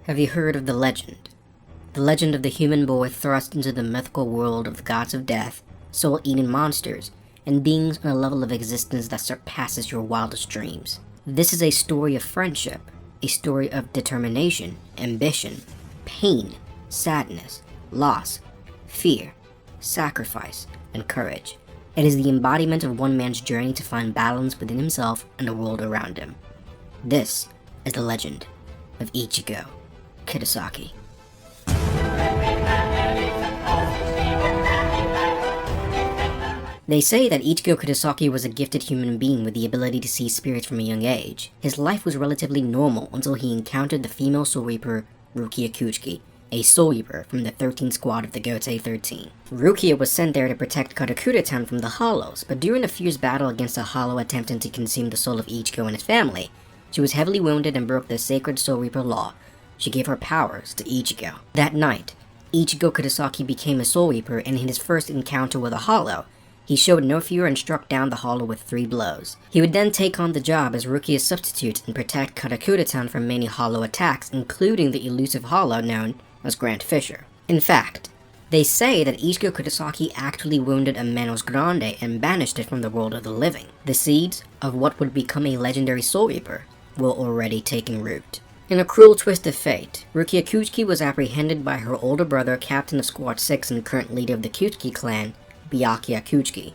Have you heard of the legend? The legend of the human boy thrust into the mythical world of the gods of death, soul-eating monsters, and beings on a level of existence that surpasses your wildest dreams. This is a story of friendship, a story of determination, ambition, pain, sadness, loss, fear, sacrifice, and courage. It is the embodiment of one man's journey to find balance within himself and the world around him. This is the legend of Ichigo Kurosaki. They say that Ichigo Kurosaki was a gifted human being with the ability to see spirits from a young age. His life was relatively normal until he encountered the female Soul Reaper Rukia Kuchiki, a Soul Reaper from the 13th Squad of the Gotei 13. Rukia was sent there to protect Karakura Town from the Hollows, but during a fierce battle against a Hollow attempting to consume the soul of Ichigo and his family, she was heavily wounded and broke the sacred Soul Reaper law. She gave her powers to Ichigo. That night, Ichigo Kurosaki became a Soul Reaper, and in his first encounter with a Hollow, he showed no fear and struck down the Hollow with 3 blows. He would then take on the job as Rukia's substitute and protect Karakura Town from many Hollow attacks, including the elusive Hollow known as Grant Fisher. In fact, they say that Ichigo Kurosaki actually wounded a Manos Grande and banished it from the world of the living. The seeds of what would become a legendary Soul Reaper were already taking root. In a cruel twist of fate, Rukia Kuchiki was apprehended by her older brother, captain of Squad 6 and current leader of the Kuchiki clan, Byakuya Kuchiki.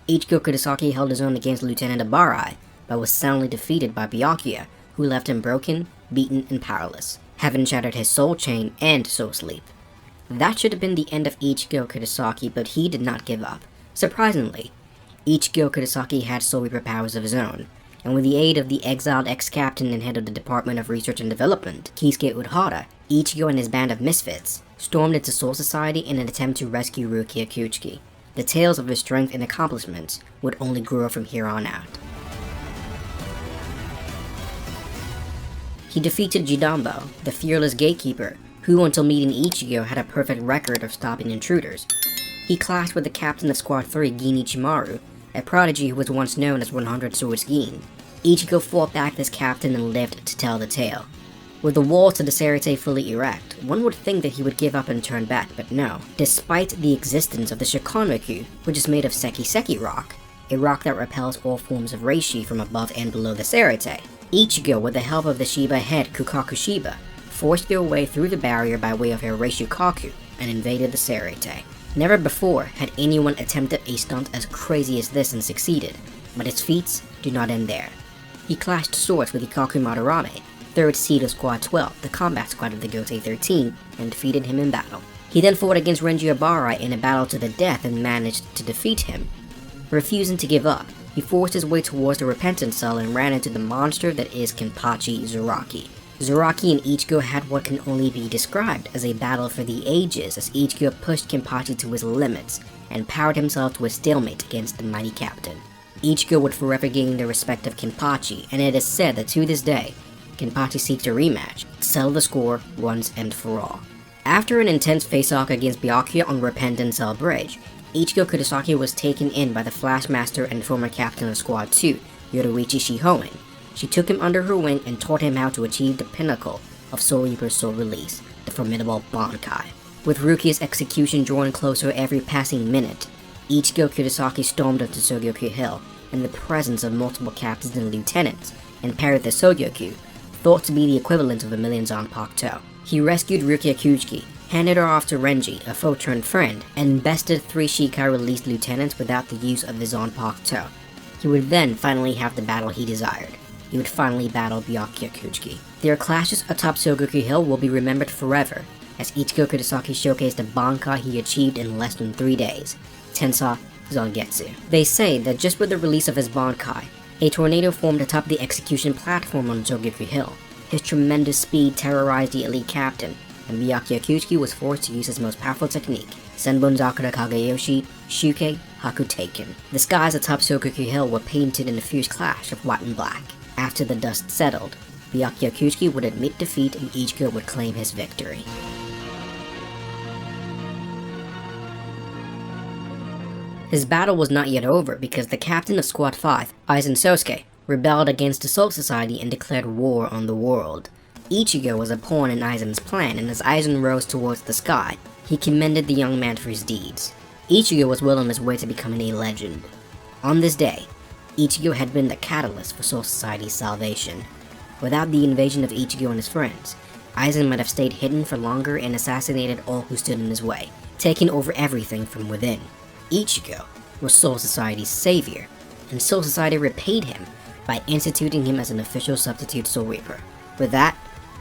Ichigo Kurosaki held his own against Lieutenant Abarai, but was soundly defeated by Byakuya, who left him broken, beaten, and powerless, having shattered his soul chain and soul sleep. That should have been the end of Ichigo Kurosaki, but he did not give up. Surprisingly, Ichigo Kurosaki had Soul Reaper powers of his own, and with the aid of the exiled ex-captain and head of the Department of Research and Development, Kisuke Urahara, Ichigo and his band of misfits stormed into Soul Society in an attempt to rescue Rukia Kuchiki. The tales of his strength and accomplishments would only grow from here on out. He defeated Jidambo, the fearless gatekeeper, who until meeting Ichigo had a perfect record of stopping intruders. He clashed with the captain of Squad 3, Gin Ichimaru, a prodigy who was once known as 100 Swords Gin. Ichigo fought back this captain and lived to tell the tale. With the walls to the Serite fully erect, one would think that he would give up and turn back, but no. Despite the existence of the Shikonraku, which is made of Seki rock, a rock that repels all forms of reishi from above and below the Serite, Ichigo, with the help of the Shiba head Kukaku Shiba, forced their way through the barrier by way of her Reishukaku and invaded the Serite. Never before had anyone attempted a stunt as crazy as this and succeeded, but his feats do not end there. He clashed swords with Ikaku Madarame, 3rd seed of Squad 12, the combat squad of the Gotei 13, and defeated him in battle. He then fought against Renji Abarai in a battle to the death and managed to defeat him. Refusing to give up, he forced his way towards the Repentance Cell and ran into the monster that is Kenpachi Zaraki. Zaraki and Ichigo had what can only be described as a battle for the ages as Ichigo pushed Kenpachi to his limits and powered himself to a stalemate against the mighty captain. Ichigo would forever gain the respect of Kenpachi, and it is said that to this day, Kenpachi seeks a rematch to settle the score once and for all. After an intense face-off against Byakuya on Repentance Cell Bridge, Ichigo Kurosaki was taken in by the Flash Master and former captain of Squad 2, Yoruichi Shihoin. She took him under her wing and taught him how to achieve the pinnacle of Soul Reaper's soul release, the formidable Bankai. With Rukia's execution drawing closer every passing minute, Ichigo Kurosaki stormed onto Sogyoku Hill in the presence of multiple captains and lieutenants, and parried the Sogyoku, thought to be the equivalent of a million Zanpakuto. He rescued Rukia Kuchiki, handed her off to Renji, a foe-turned-friend, and bested 3 Shikai-released lieutenants without the use of the Zanpakuto. He would then finally have the battle he desired. He would finally battle Byakuya Kuchiki. Their clashes atop Sogoku Hill will be remembered forever, as Ichigo Kurosaki showcased the Bankai he achieved in less than 3 days, Tensa Zangetsu. They say that just with the release of his Bankai, a tornado formed atop the execution platform on Sogoku Hill. His tremendous speed terrorized the elite captain, and Byakuya Kuchiki was forced to use his most powerful technique, Senbonzakura Kageyoshi Shuke Hakuteiken. The skies atop Sogoku Hill were painted in a fierce clash of white and black. After the dust settled, Byakuya Kuchiki would admit defeat and Ichigo would claim his victory. His battle was not yet over because the captain of Squad 5, Aizen Sosuke, rebelled against the Soul Society and declared war on the world. Ichigo was a pawn in Aizen's plan, and as Aizen rose towards the sky, he commended the young man for his deeds. Ichigo was well on his way to becoming a legend. On this day, Ichigo had been the catalyst for Soul Society's salvation. Without the invasion of Ichigo and his friends, Aizen might have stayed hidden for longer and assassinated all who stood in his way, taking over everything from within. Ichigo was Soul Society's savior, and Soul Society repaid him by instituting him as an official substitute Soul Reaper. With that,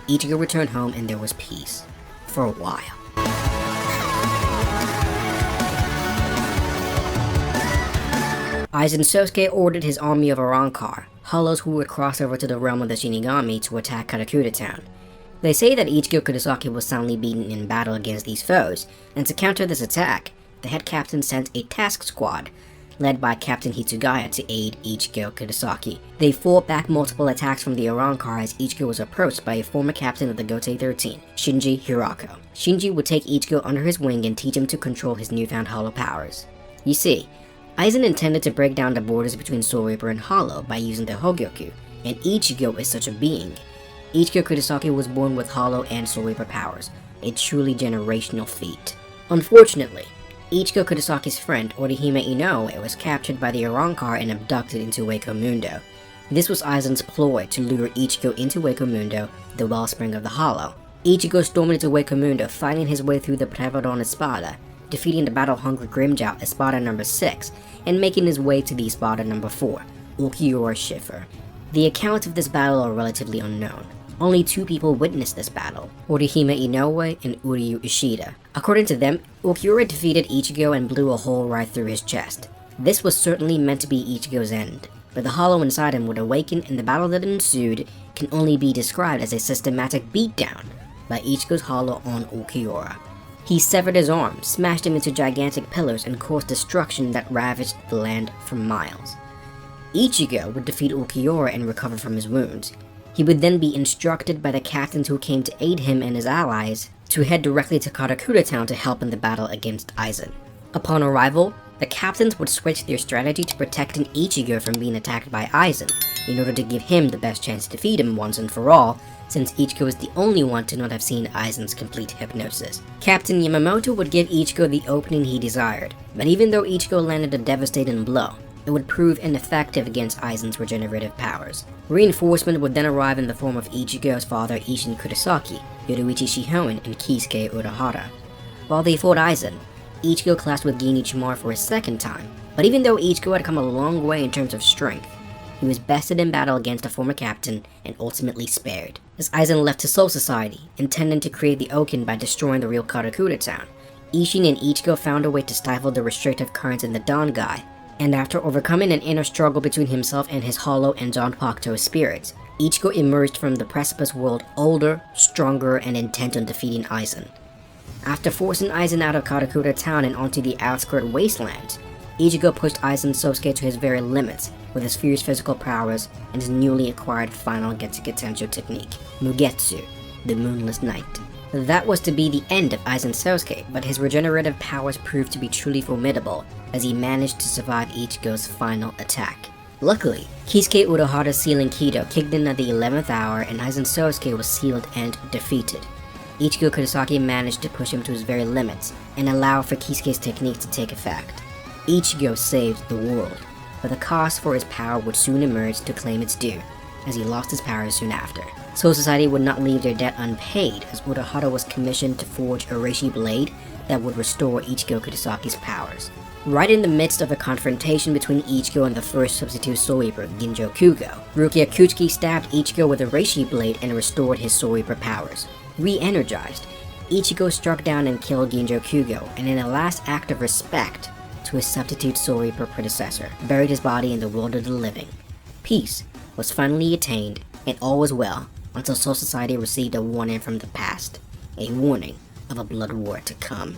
Ichigo returned home and there was peace. For a while. Aizen Sosuke ordered his army of Arrancar, hollows who would cross over to the realm of the Shinigami to attack Karakura Town. They say that Ichigo Kurosaki was soundly beaten in battle against these foes, and to counter this attack, the head captain sent a task squad, led by Captain Hitsugaya to aid Ichigo Kurosaki. They fought back multiple attacks from the Arrancar as Ichigo was approached by a former captain of the Gotei 13, Shinji Hirako. Shinji would take Ichigo under his wing and teach him to control his newfound hollow powers. You see, Aizen intended to break down the borders between Soul Reaper and Hollow by using the Hogyoku, and Ichigo is such a being. Ichigo Kurosaki was born with Hollow and Soul Reaper powers, a truly generational feat. Unfortunately, Ichigo Kurosaki's friend Orihime Inoue was captured by the Arrancar and abducted into Wako Mundo. This was Aizen's ploy to lure Ichigo into Wako Mundo, the wellspring of the Hollow. Ichigo stormed into Wako Mundo, fighting his way through the Prevaron Espada, defeating the battle-hungry Grimmjow Espada number 6, and making his way to the Espada number 4, Ulquiorra Schiffer. The accounts of this battle are relatively unknown. Only 2 people witnessed this battle, Orihime Inoue and Uryu Ishida. According to them, Ulquiorra defeated Ichigo and blew a hole right through his chest. This was certainly meant to be Ichigo's end, but the hollow inside him would awaken, and the battle that ensued can only be described as a systematic beatdown by Ichigo's hollow on Ulquiorra. He severed his arm, smashed him into gigantic pillars, and caused destruction that ravaged the land for miles. Ichigo would defeat Ulquiorra and recover from his wounds. He would then be instructed by the captains who came to aid him and his allies to head directly to Karakura Town to help in the battle against Aizen. Upon arrival, the captains would switch their strategy to protecting Ichigo from being attacked by Aizen in order to give him the best chance to defeat him once and for all, since Ichigo is the only one to not have seen Aizen's complete hypnosis. Captain Yamamoto would give Ichigo the opening he desired, but even though Ichigo landed a devastating blow, it would prove ineffective against Aizen's regenerative powers. Reinforcement would then arrive in the form of Ichigo's father Isshin Kurosaki, Yoruichi Shihoin, and Kisuke Urahara. While they fought Aizen, Ichigo clashed with Gin Ichimaru for a second time, but even though Ichigo had come a long way in terms of strength, he was bested in battle against a former captain and ultimately spared. As Aizen left to Soul Society, intending to create the Okin by destroying the real Karakura Town, Isshin and Ichigo found a way to stifle the restrictive currents in the Dangai, and after overcoming an inner struggle between himself and his Hollow and Zanpakuto spirits, Ichigo emerged from the precipice world older, stronger, and intent on defeating Aizen. After forcing Aizen out of Karakura Town and onto the outskirt wastelands, Ichigo pushed Aizen Sosuke to his very limits with his fierce physical prowess and his newly acquired final Getsuga Tensho technique, Mugetsu, the Moonless Night. That was to be the end of Aizen Sosuke, but his regenerative powers proved to be truly formidable as he managed to survive Ichigo's final attack. Luckily, Kisuke Urahara's sealing Kido kicked in at the 11th hour and Aizen Sosuke was sealed and defeated. Ichigo Kurosaki managed to push him to his very limits and allow for Kisuke's technique to take effect. Ichigo saved the world, but the cost for his power would soon emerge to claim its due, as he lost his powers soon after. Soul Society would not leave their debt unpaid, as Urahara was commissioned to forge a reishi blade that would restore Ichigo Kurosaki's powers. Right in the midst of a confrontation between Ichigo and the first substitute Soul Reaper, Ginjo Kugo, Rukia Kuchiki stabbed Ichigo with a reishi blade and restored his Soul Reaper powers. Re-energized, Ichigo struck down and killed Ginjo Kugo, and in a last act of respect to his substitute Soul Reaper predecessor, buried his body in the world of the living. Peace was finally attained, and all was well, until Soul Society received a warning from the past, a warning of a blood war to come.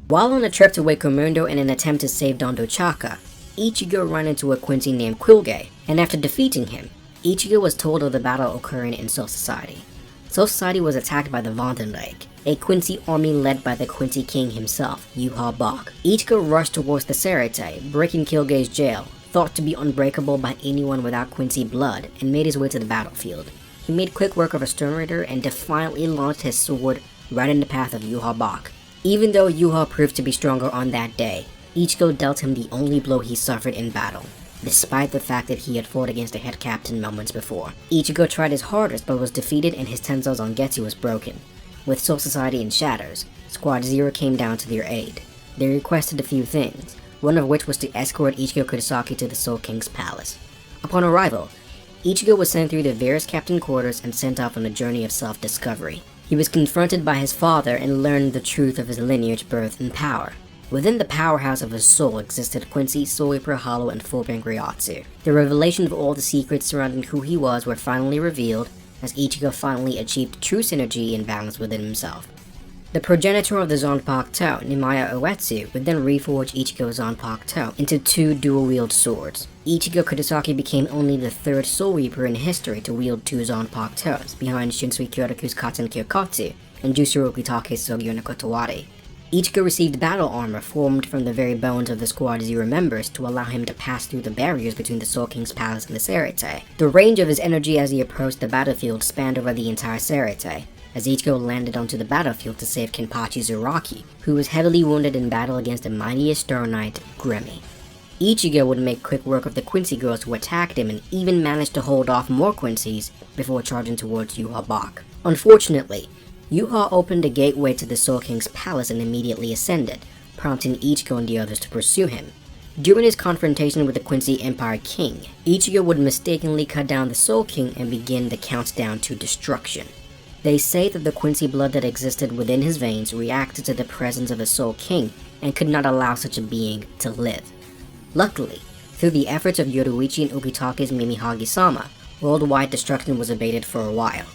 While on a trip to Wako Mundo in an attempt to save Dondo Chaka, Ichigo ran into a Quincy named Quilge, and after defeating him, Ichigo was told of the battle occurring in Soul Society. Soul Society was attacked by the Vandenlake, a Quincy army led by the Quincy king himself, Yuha Bok. Ichigo rushed towards the Serite, breaking Quilge's jail, thought to be unbreakable by anyone without Quincy blood, and made his way to the battlefield. He made quick work of a Stone Rider and defiantly launched his sword right in the path of Yuha Bak. Even though Yuha proved to be stronger on that day, Ichigo dealt him the only blow he suffered in battle, despite the fact that he had fought against the head captain moments before. Ichigo tried his hardest but was defeated and his Tensei Zangetsu was broken. With Soul Society in shatters, Squad Zero came down to their aid. They requested a few things, one of which was to escort Ichigo Kurosaki to the Soul King's palace. Upon arrival, Ichigo was sent through the various captain quarters and sent off on a journey of self-discovery. He was confronted by his father and learned the truth of his lineage, birth, and power. Within the powerhouse of his soul existed Quincy, Soul Reaper, Hollow, and Fullbring Ryotsu. The revelation of all the secrets surrounding who he was were finally revealed, as Ichigo finally achieved true synergy and balance within himself. The progenitor of the Zanpakuto, Nimaya Uetsu, would then reforge Ichigo Zanpakuto into two dual-wield swords. Ichigo Kurosaki became only the third Soul Reaper in history to wield two Zanpakutos, behind Shinsui Kyotoku's Katen Kyokotsu and Jusuru Okitake's Sogyo no Kotowari. Ichigo received battle armor formed from the very bones of the Squad Zero members to allow him to pass through the barriers between the Soul King's palace and the Seireitei. The range of his energy as he approached the battlefield spanned over the entire Seireitei, as Ichigo landed onto the battlefield to save Kenpachi Zuraki, who was heavily wounded in battle against the mightiest Star Knight, Grimmy. Ichigo would make quick work of the Quincy girls who attacked him and even managed to hold off more Quincy's before charging towards Yuha Bak. Unfortunately, Yuha opened a gateway to the Soul King's palace and immediately ascended, prompting Ichigo and the others to pursue him. During his confrontation with the Quincy Empire King, Ichigo would mistakenly cut down the Soul King and begin the countdown to destruction. They say that the Quincy blood that existed within his veins reacted to the presence of the Soul King and could not allow such a being to live. Luckily, through the efforts of Yoruichi and Ukitake's Mimihagi-sama, worldwide destruction was abated for a while.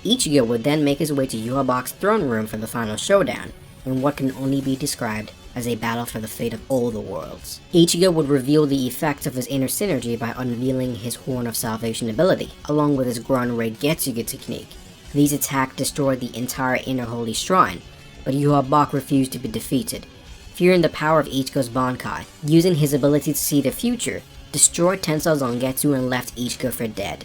Ichigo would then make his way to Yuha Bak's throne room for the final showdown, in what can only be described as a battle for the fate of all the worlds. Ichigo would reveal the effects of his inner synergy by unveiling his Horn of Salvation ability, along with his Grand Raid Getsuga technique. These attacks destroyed the entire Inner Holy Shrine, but Yuha Bak refused to be defeated. Fearing the power of Ichigo's Bankai, using his ability to see the future, destroyed Tensei Zangetsu and left Ichigo for dead.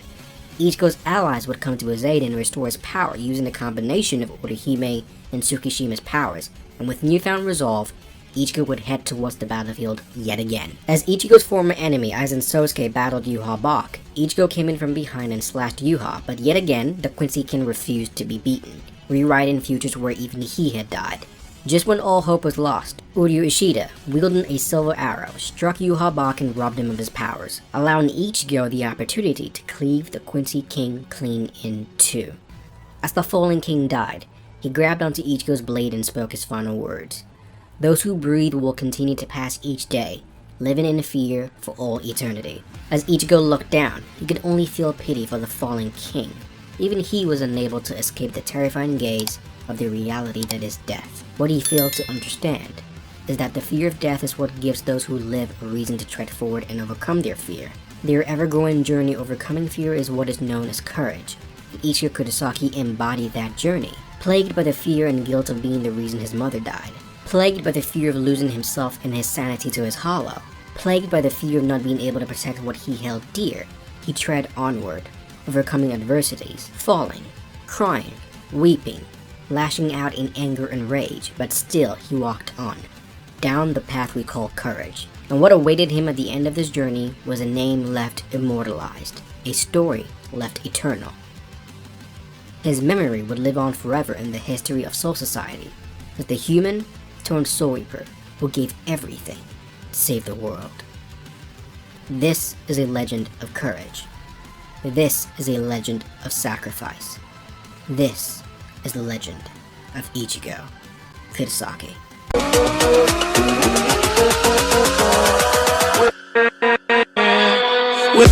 Ichigo's allies would come to his aid and restore his power using a combination of Orihime and Tsukishima's powers, and with newfound resolve, Ichigo would head towards the battlefield yet again. As Ichigo's former enemy Aizen Sosuke battled Yuha Bak, Ichigo came in from behind and slashed Yuha, but yet again, the Quincy King refused to be beaten, rewriting futures where even he had died. Just when all hope was lost, Uryu Ishida, wielding a silver arrow, struck Yuha Bak and robbed him of his powers, allowing Ichigo the opportunity to cleave the Quincy King clean in two. As the fallen king died, he grabbed onto Ichigo's blade and spoke his final words. Those who breathe will continue to pass each day, living in fear for all eternity. As Ichigo looked down, he could only feel pity for the fallen king. Even he was unable to escape the terrifying gaze of the reality that is death. What he failed to understand is that the fear of death is what gives those who live a reason to tread forward and overcome their fear. Their ever-growing journey overcoming fear is what is known as courage. Ichigo Kurosaki embodied that journey, plagued by the fear and guilt of being the reason his mother died, plagued by the fear of losing himself and his sanity to his hollow, plagued by the fear of not being able to protect what he held dear. He tread onward, overcoming adversities, falling, crying, weeping, lashing out in anger and rage, but still he walked on, down the path we call courage. And what awaited him at the end of this journey was a name left immortalized, a story left eternal. His memory would live on forever in the history of Soul Society, as the human turned Soul Reaper who gave everything to save the world. This is a legend of courage. This is a legend of sacrifice. This is the legend of Ichigo Kurosaki. With